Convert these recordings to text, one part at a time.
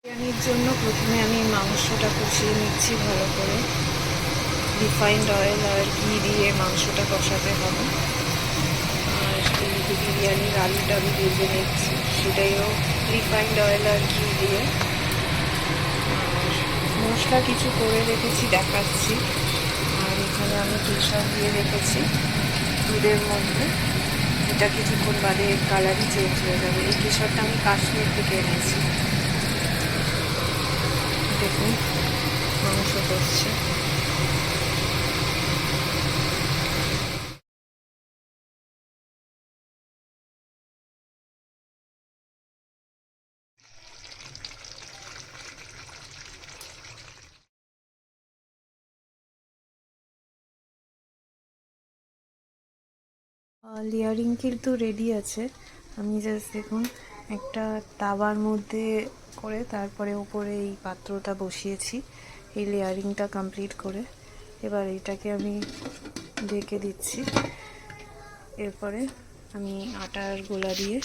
বিরিয়ানির জন্য প্রথমে আমি মাংসটা কষিয়ে নিচ্ছি ভালো করে। রিফাইন্ড অয়েল আর ঘি দিয়ে মাংসটা কষাতে হবে। আর এইদিকে বিরিয়ানির আলুটা আমি ভেজে নিচ্ছি, সেটাইও রিফাইন্ড অয়েল আর ঘি দিয়ে। আর মশলা কিছু করে রেখেছি, দেখাচ্ছি। আর এখানে আমি কেশর দিয়ে রেখেছি দুধের মধ্যে। এটা কিছুক্ষণ বাদে কালারই চেঞ্জ হয়ে যাবে। এই কেশরটা আমি কাশ্মীর থেকে এনেছি। দেখুন মাংস করছে। লেয়ারিং কিন্তু রেডি আছে। আমি জাস্ট দেখুন একটা তাওয়ার মধ্যে করে তারপরে উপরে এই পাত্রটা বসিয়েছি এই লেয়ারিংটা কমপ্লিট করে। এবার এটাকে আমি ঢেকে দিচ্ছি। এরপরে আমি আটার গোলা দিয়ে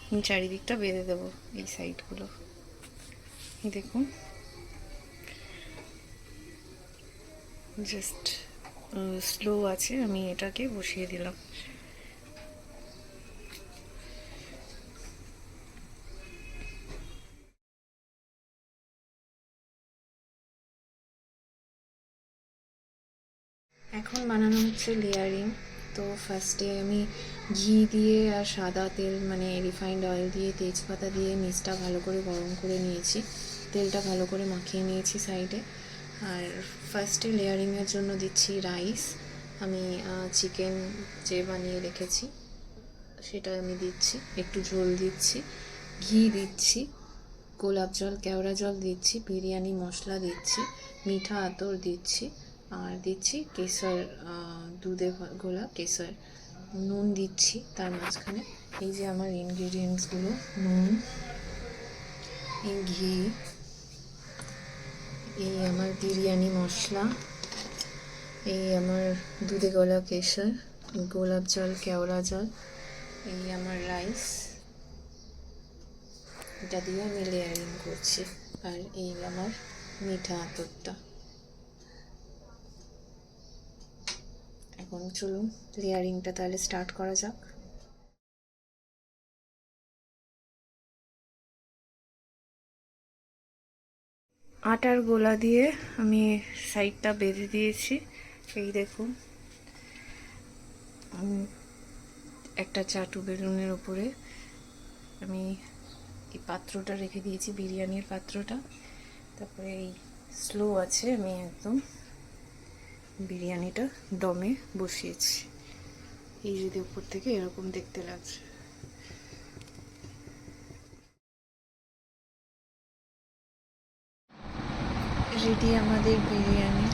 আমি চারিদিকটা বেঁধে দেবো এই সাইডগুলো। দেখুন জাস্ট স্লো আছে, আমি এটাকে বসিয়ে দিলাম। এখন বানানো হচ্ছে লেয়ারিং। তো ফার্স্টে আমি ঘি দিয়ে আর সাদা তেল মানে রিফাইন্ড অয়েল দিয়ে তেজপাতা দিয়ে নিচটা ভালো করে গরম করে নিয়েছি। তেলটা ভালো করে মাখিয়ে নিয়েছি সাইডে। আর ফার্স্টে লেয়ারিংয়ের জন্য দিচ্ছি রাইস। আমি চিকেন যে বানিয়ে রেখেছি সেটা আমি দিচ্ছি, একটু ঝোল দিচ্ছি, ঘি দিচ্ছি, গোলাপ জল কেওড়া জল দিচ্ছি, বিরিয়ানি মশলা দিচ্ছি, মিঠা আতর দিচ্ছি, আর দিচ্ছি কেশর, দুধে গোলা কেশর, নুন দিচ্ছি তার মাঝখানে। এই যে আমার ইনগ্রিডিয়েন্টসগুলো, নুন, এই ঘি, এই আমার বিরিয়ানি মশলা, এই আমার দুধে গোলা কেশর, গোলাপ জল কেওড়া জল, এই আমার রাইস, এটা দিয়ে আমি লেয়ারিং করছি। আর এই আমার মিঠা আতরটা। এখন চলুন লেয়ারিংটা তাহলে স্টার্ট করা যাক। আটার গোলা দিয়ে আমি সাইডটা বেঁধে দিয়েছি। এই দেখুন একটা চাটু বেলুনের উপরে আমি এই পাত্রটা রেখে দিয়েছি, বিরিয়ানির পাত্রটা। তারপরে এই স্লো আছে, আমি একদম বিরিয়ানিটা দমে বসিয়েছি। এই যদি উপর থেকে এরকম দেখতে লাগছে। রেডি আমাদের বিরিয়ানি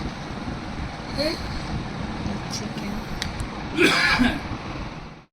চিকেন।